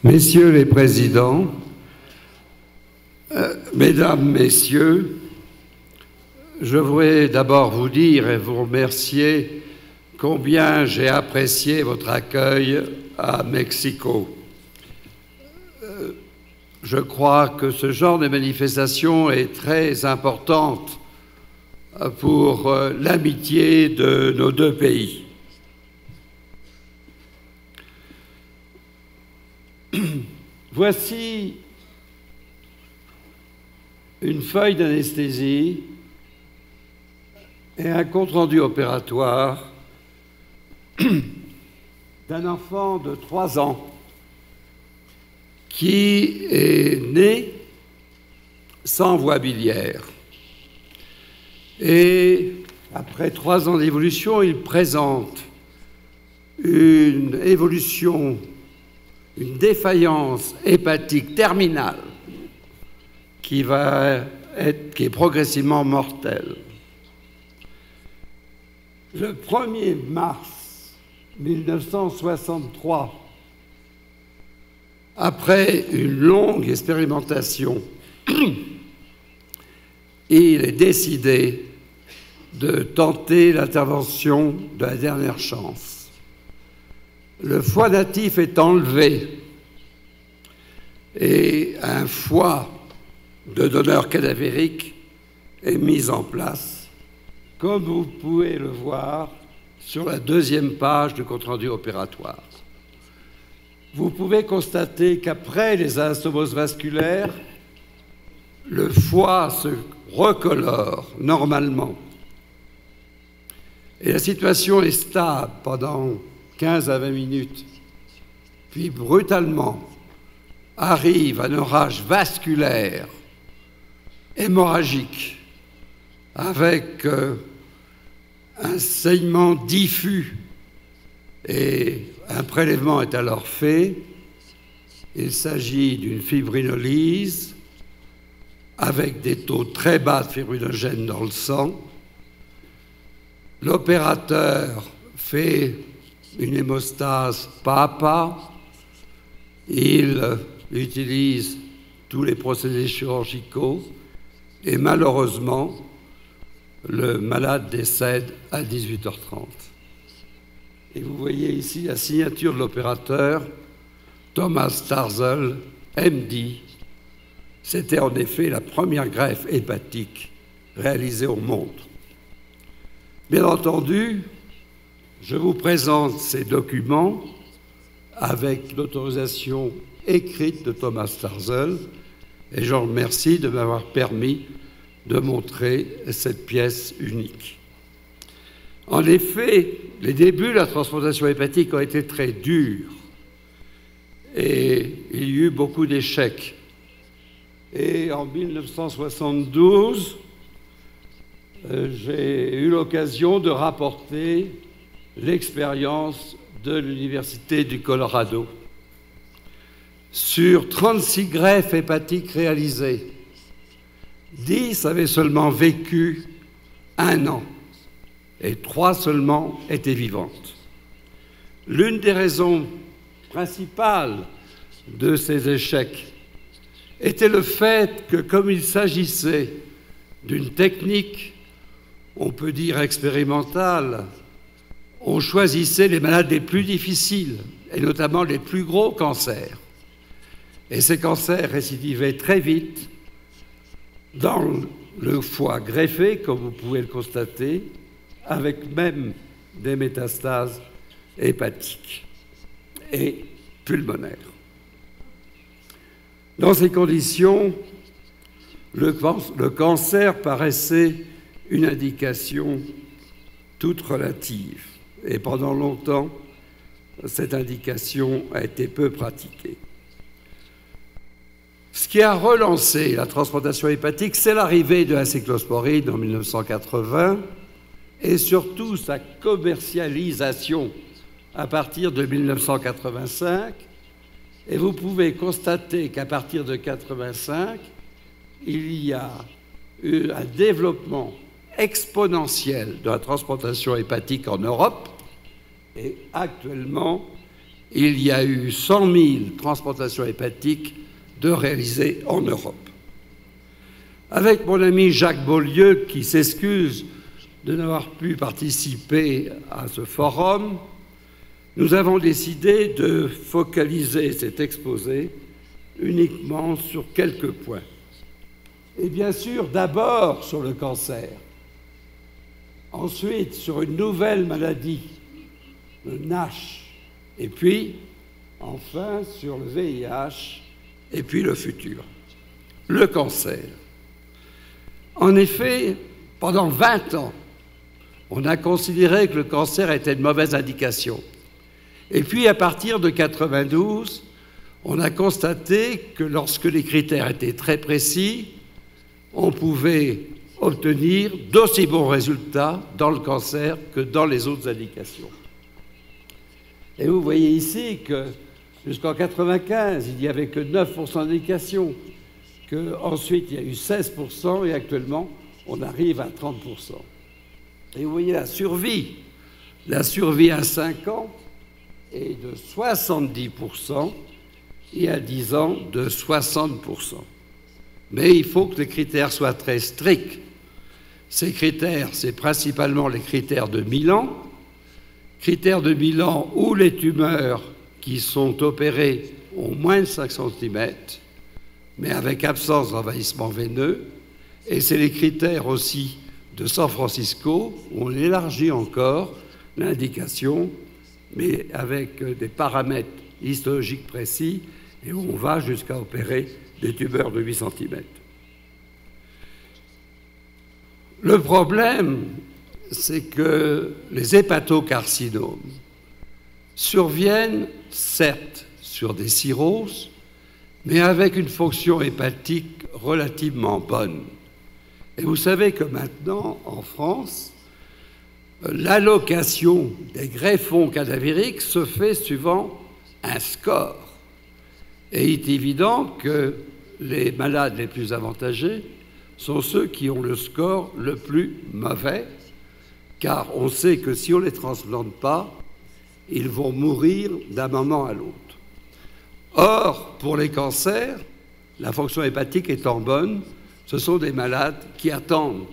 Messieurs les présidents, mesdames, messieurs, je voudrais d'abord vous dire et vous remercier combien j'ai apprécié votre accueil à Mexico. Je crois que ce genre de manifestation est très importante pour l'amitié de nos deux pays. Voici une feuille d'anesthésie et un compte-rendu opératoire d'un enfant de 3 ans qui est né sans voie biliaire. Et après 3 ans d'évolution, il présente une évolution, une défaillance hépatique terminale qui est progressivement mortelle. Le 1er mars 1963, après une longue expérimentation, il est décidé de tenter l'intervention de la dernière chance. Le foie natif est enlevé et un foie de donneur cadavérique est mis en place, comme vous pouvez le voir sur la 2e page du compte-rendu opératoire. Vous pouvez constater qu'après les anastomoses vasculaires, le foie se recolore normalement. Et la situation est stable pendant 15 à 20 minutes. Puis brutalement arrive un orage vasculaire hémorragique avec un saignement diffus et un prélèvement est alors fait. Il s'agit d'une fibrinolyse avec des taux très bas de fibrinogène dans le sang. L'opérateur fait une hémostase pas à pas. Il utilise tous les procédés chirurgicaux et malheureusement, le malade décède à 18h30. Et vous voyez ici la signature de l'opérateur, Thomas Starzl, MD. C'était en effet la première greffe hépatique réalisée au monde. Bien entendu, je vous présente ces documents avec l'autorisation écrite de Thomas Starzl et je remercie de m'avoir permis de montrer cette pièce unique. En effet, les débuts de la transplantation hépatique ont été très durs et il y a eu beaucoup d'échecs. Et en 1972, j'ai eu l'occasion de rapporter l'expérience de l'Université du Colorado. Sur 36 greffes hépatiques réalisées, 10 avaient seulement vécu 1 an et 3 seulement étaient vivantes. L'une des raisons principales de ces échecs était le fait que, comme il s'agissait d'une technique, on peut dire expérimentale, on choisissait les malades les plus difficiles, et notamment les plus gros cancers. Et ces cancers récidivaient très vite dans le foie greffé, comme vous pouvez le constater, avec même des métastases hépatiques et pulmonaires. Dans ces conditions, le cancer paraissait une indication toute relative. Et pendant longtemps, cette indication a été peu pratiquée. Ce qui a relancé la transplantation hépatique, c'est l'arrivée de la cyclosporine en 1980 et surtout sa commercialisation à partir de 1985. Et vous pouvez constater qu'à partir de 1985, il y a eu un développement exponentiel de la transplantation hépatique en Europe et actuellement, il y a eu 100 000 transplantations hépatiques de réalisées en Europe. Avec mon ami Jacques Beaulieu, qui s'excuse de n'avoir pu participer à ce forum, nous avons décidé de focaliser cet exposé uniquement sur quelques points. Et bien sûr, d'abord sur le cancer, ensuite sur une nouvelle maladie, le NASH, et puis, enfin, sur le VIH, et puis le futur. Le cancer. En effet, pendant 20 ans, on a considéré que le cancer était une mauvaise indication. Et puis, à partir de 1992, on a constaté que lorsque les critères étaient très précis, on pouvait obtenir d'aussi bons résultats dans le cancer que dans les autres indications. Et vous voyez ici que jusqu'en 1995, il n'y avait que 9% d'indications, qu'ensuite il y a eu 16% et actuellement on arrive à 30%. Et vous voyez la survie à 5 ans est de 70% et à 10 ans de 60%. Mais il faut que les critères soient très stricts. Ces critères, c'est principalement les critères de Milan. Critères de Milan où les tumeurs qui sont opérées ont moins de 5 cm, mais avec absence d'envahissement veineux. Et c'est les critères aussi de San Francisco où on élargit encore l'indication, mais avec des paramètres histologiques précis et où on va jusqu'à opérer des tumeurs de 8 cm. Le problème, c'est que les hépatocarcinomes surviennent, certes, sur des cirrhoses, mais avec une fonction hépatique relativement bonne. Et vous savez que maintenant, en France, l'allocation des greffons cadavériques se fait suivant un score. Et il est évident que les malades les plus avantagés sont ceux qui ont le score le plus mauvais, car on sait que si on ne les transplante pas, ils vont mourir d'un moment à l'autre. Or, pour les cancers, la fonction hépatique étant bonne, ce sont des malades qui attendent,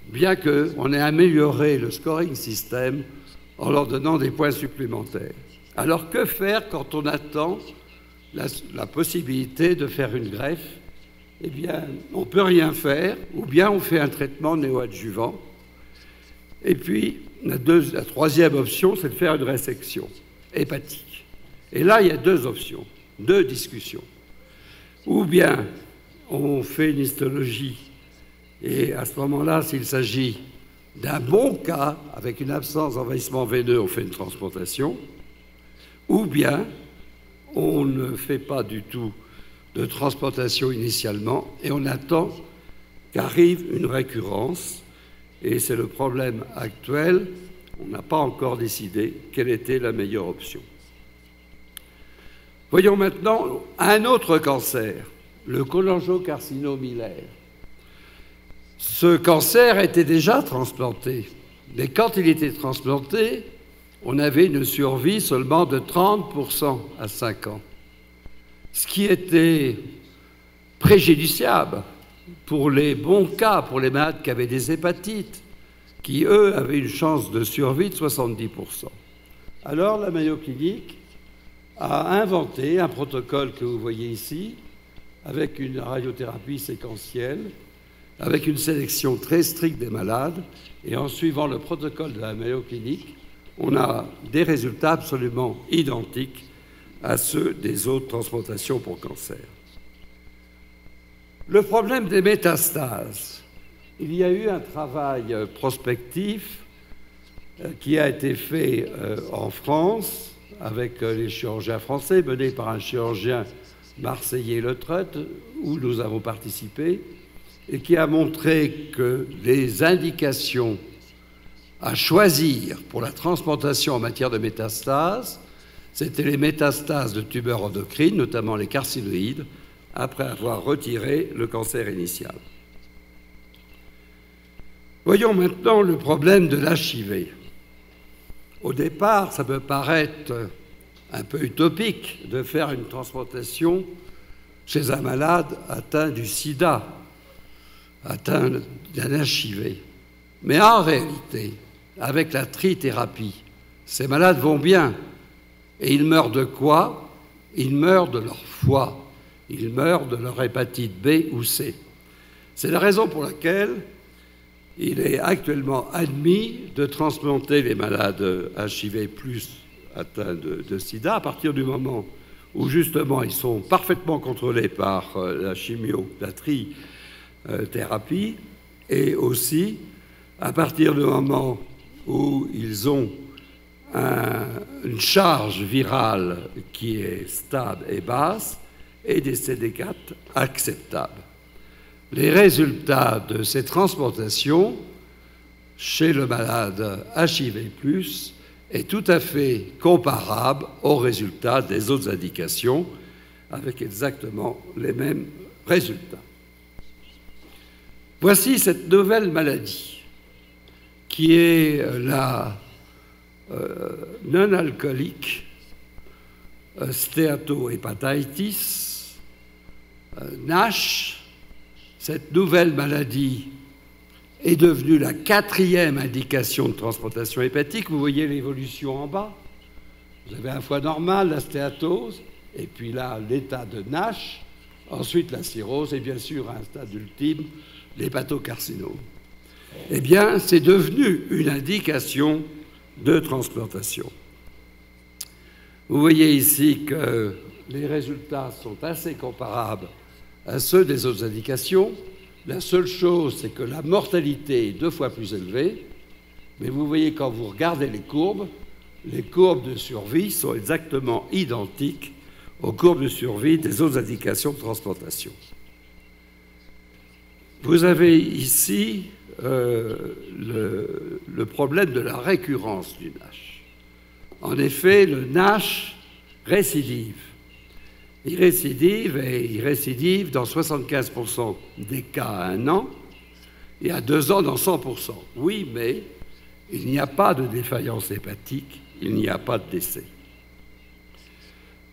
bien qu'on ait amélioré le scoring système en leur donnant des points supplémentaires. Alors que faire quand on attend la possibilité de faire une greffe? Eh bien, on ne peut rien faire, ou bien on fait un traitement néoadjuvant. Et puis, la troisième option, c'est de faire une résection hépatique. Et là, il y a deux options, deux discussions. Ou bien on fait une histologie, et à ce moment-là, s'il s'agit d'un bon cas, avec une absence d'envahissement veineux, on fait une transplantation, ou bien on ne fait pas du tout de transplantation initialement, et on attend qu'arrive une récurrence, et c'est le problème actuel, on n'a pas encore décidé quelle était la meilleure option. Voyons maintenant un autre cancer, le cholangiocarcinome hilaire. Ce cancer était déjà transplanté, mais quand il était transplanté, on avait une survie seulement de 30% à 5 ans, ce qui était préjudiciable pour les bons cas, pour les malades qui avaient des hépatites, qui, eux, avaient une chance de survie de 70%. Alors, la Mayo Clinic a inventé un protocole que vous voyez ici, avec une radiothérapie séquentielle, avec une sélection très stricte des malades, et en suivant le protocole de la Mayo Clinic, on a des résultats absolument identiques à ceux des autres transplantations pour cancer. Le problème des métastases. Il y a eu un travail prospectif qui a été fait en France avec les chirurgiens français, mené par un chirurgien marseillais Le Treut, où nous avons participé, et qui a montré que les indications à choisir pour la transplantation en matière de métastases, c'était les métastases de tumeurs endocrines, notamment les carcinoïdes, après avoir retiré le cancer initial. Voyons maintenant le problème de l'HIV. Au départ, ça peut paraître un peu utopique de faire une transplantation chez un malade atteint du sida, atteint d'un HIV. Mais en réalité, avec la trithérapie, ces malades vont bien. Et ils meurent de quoi? Ils meurent de leur foie. Ils meurent de leur hépatite B ou C. C'est la raison pour laquelle il est actuellement admis de transplanter les malades HIV+ atteints de sida à partir du moment où justement ils sont parfaitement contrôlés par la chimio, la trithérapie, et aussi à partir du moment où ils ont une charge virale qui est stable et basse et des CD4 acceptables. Les résultats de ces transplantations chez le malade HIV+ est tout à fait comparable aux résultats des autres indications, avec exactement les mêmes résultats. Voici cette nouvelle maladie, qui est la non-alcoolique stéatohépatitis, NASH. Cette nouvelle maladie est devenue la 4e indication de transplantation hépatique. Vous voyez l'évolution en bas. Vous avez un foie normal, la stéatose, et puis là, l'état de NASH, ensuite la cirrhose, et bien sûr, à un stade ultime, l'hépatocarcinome. Eh bien, c'est devenu une indication de transplantation. Vous voyez ici que les résultats sont assez comparables à ceux des autres indications. La seule chose, c'est que la mortalité est 2 fois plus élevée, mais vous voyez quand vous regardez les courbes de survie sont exactement identiques aux courbes de survie des autres indications de transplantation. Vous avez ici le problème de la récurrence du NASH. En effet, le NASH récidive. Il récidive dans 75% des cas à 1 an et à 2 ans dans 100%. Oui, mais il n'y a pas de défaillance hépatique, il n'y a pas de décès.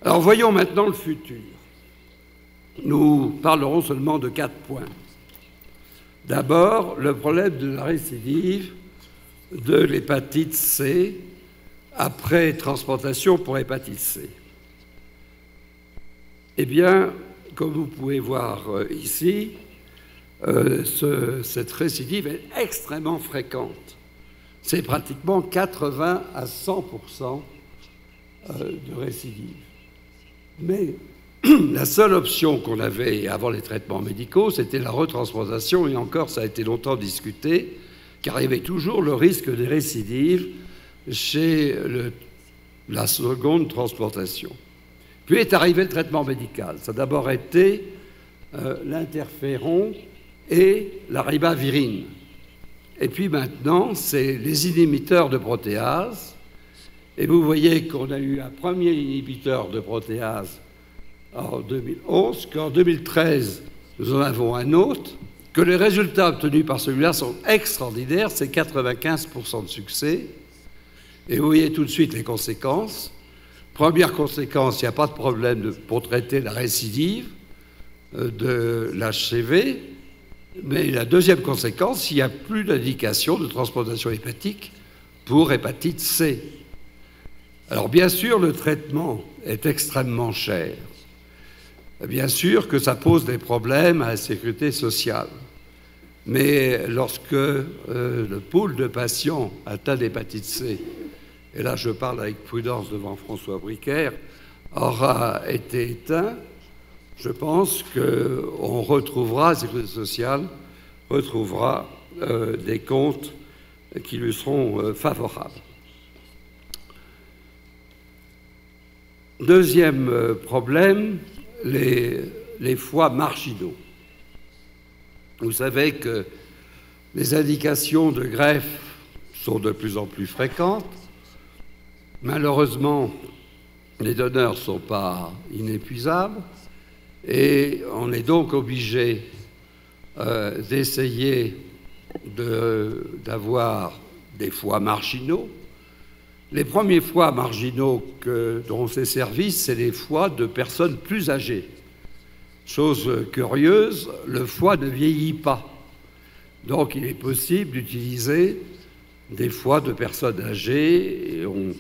Alors voyons maintenant le futur. Nous parlerons seulement de 4 points. D'abord, le problème de la récidive de l'hépatite C après transplantation pour hépatite C. Eh bien, comme vous pouvez voir ici, cette récidive est extrêmement fréquente. C'est pratiquement 80 à 100% de récidive. Mais la seule option qu'on avait avant les traitements médicaux, c'était la retransplantation, et encore, ça a été longtemps discuté, car il y avait toujours le risque de récidive chez la seconde transplantation. Puis est arrivé le traitement médical. Ça a d'abord été l'interféron et la ribavirine. Et puis maintenant, c'est les inhibiteurs de protéase. Et vous voyez qu'on a eu un premier inhibiteur de protéase en 2011, qu'en 2013, nous en avons un autre, que les résultats obtenus par celui-là sont extraordinaires, c'est 95% de succès. Et vous voyez tout de suite les conséquences. Première conséquence, il n'y a pas de problème pour traiter la récidive de l'HCV, mais la deuxième conséquence, il n'y a plus d'indication de transplantation hépatique pour hépatite C. Alors bien sûr, le traitement est extrêmement cher. Bien sûr que ça pose des problèmes à la sécurité sociale. Mais lorsque le pool de patients atteints d'hépatite C, et là je parle avec prudence devant François Bricaire, aura été éteint, je pense qu'on retrouvera, la sécurité sociale retrouvera des comptes qui lui seront favorables. Deuxième problème, les foies marginaux. Vous savez que les indications de greffe sont de plus en plus fréquentes. Malheureusement, les donneurs ne sont pas inépuisables et on est donc obligé d'essayer d'avoir des foies marginaux. Les premiers foies marginaux dont on s'est servi, c'est les foies de personnes plus âgées. Chose curieuse, le foie ne vieillit pas. Donc il est possible d'utiliser des foies de personnes âgées et on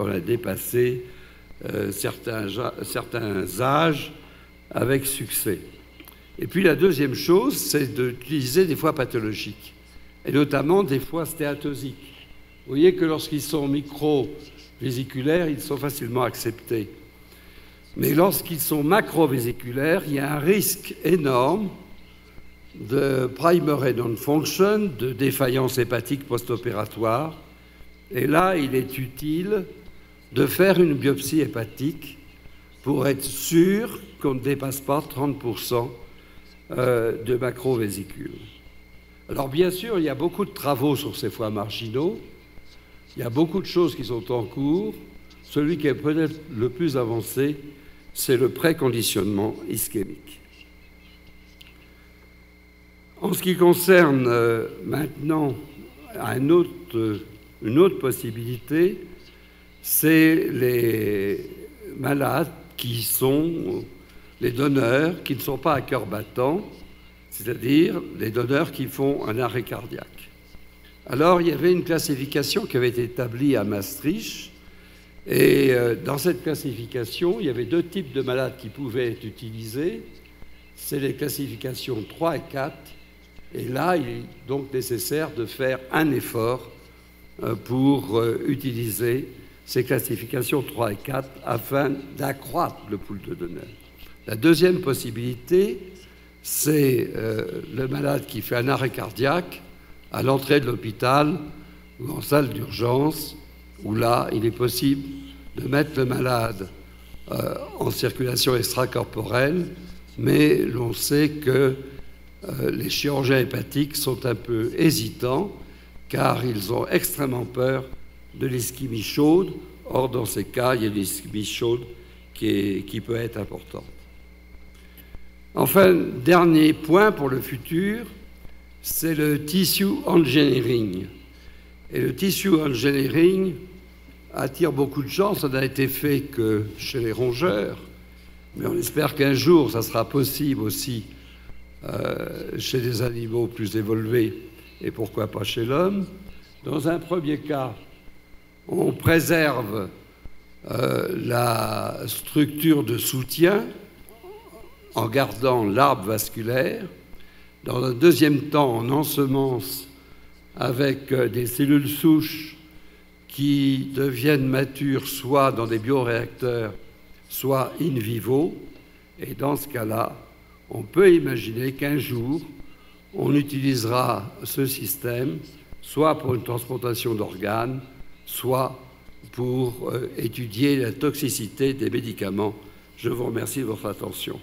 a dépassé certains âges avec succès. Et puis la deuxième chose, c'est d'utiliser des foies pathologiques, et notamment des foies stéatosiques. Vous voyez que lorsqu'ils sont microvésiculaires, ils sont facilement acceptés. Mais lorsqu'ils sont macrovésiculaires, il y a un risque énorme de primary non-function, de défaillance hépatique post-opératoire. Et là, il est utile de faire une biopsie hépatique pour être sûr qu'on ne dépasse pas 30% de macrovésicules. Alors bien sûr, il y a beaucoup de travaux sur ces foies marginaux. Il y a beaucoup de choses qui sont en cours. Celui qui est peut-être le plus avancé, c'est le préconditionnement ischémique. En ce qui concerne maintenant une autre possibilité, c'est les malades qui sont les donneurs qui ne sont pas à cœur battant, c'est-à-dire les donneurs qui font un arrêt cardiaque. Alors, il y avait une classification qui avait été établie à Maastricht, et dans cette classification, il y avait deux types de malades qui pouvaient être utilisés. C'est les classifications 3 et 4, et là, il est donc nécessaire de faire un effort pour utiliser ces classifications 3 et 4 afin d'accroître le pool de donneurs. La deuxième possibilité, c'est le malade qui fait un arrêt cardiaque à l'entrée de l'hôpital ou en salle d'urgence, où là, il est possible de mettre le malade en circulation extracorporelle, mais l'on sait que les chirurgiens hépatiques sont un peu hésitants, car ils ont extrêmement peur de l'ischémie chaude. Or, dans ces cas, il y a l'ischémie chaude qui peut être importante. Enfin, dernier point pour le futur, c'est le tissue engineering. Et le tissue engineering attire beaucoup de gens. Ça n'a été fait que chez les rongeurs, mais on espère qu'un jour, ça sera possible aussi chez des animaux plus évolués et pourquoi pas chez l'homme. Dans un premier cas, on préserve la structure de soutien en gardant l'arbre vasculaire. Dans un deuxième temps, on ensemence avec des cellules souches qui deviennent matures soit dans des bioréacteurs, soit in vivo. Et dans ce cas-là, on peut imaginer qu'un jour, on utilisera ce système soit pour une transplantation d'organes, soit pour étudier la toxicité des médicaments. Je vous remercie de votre attention.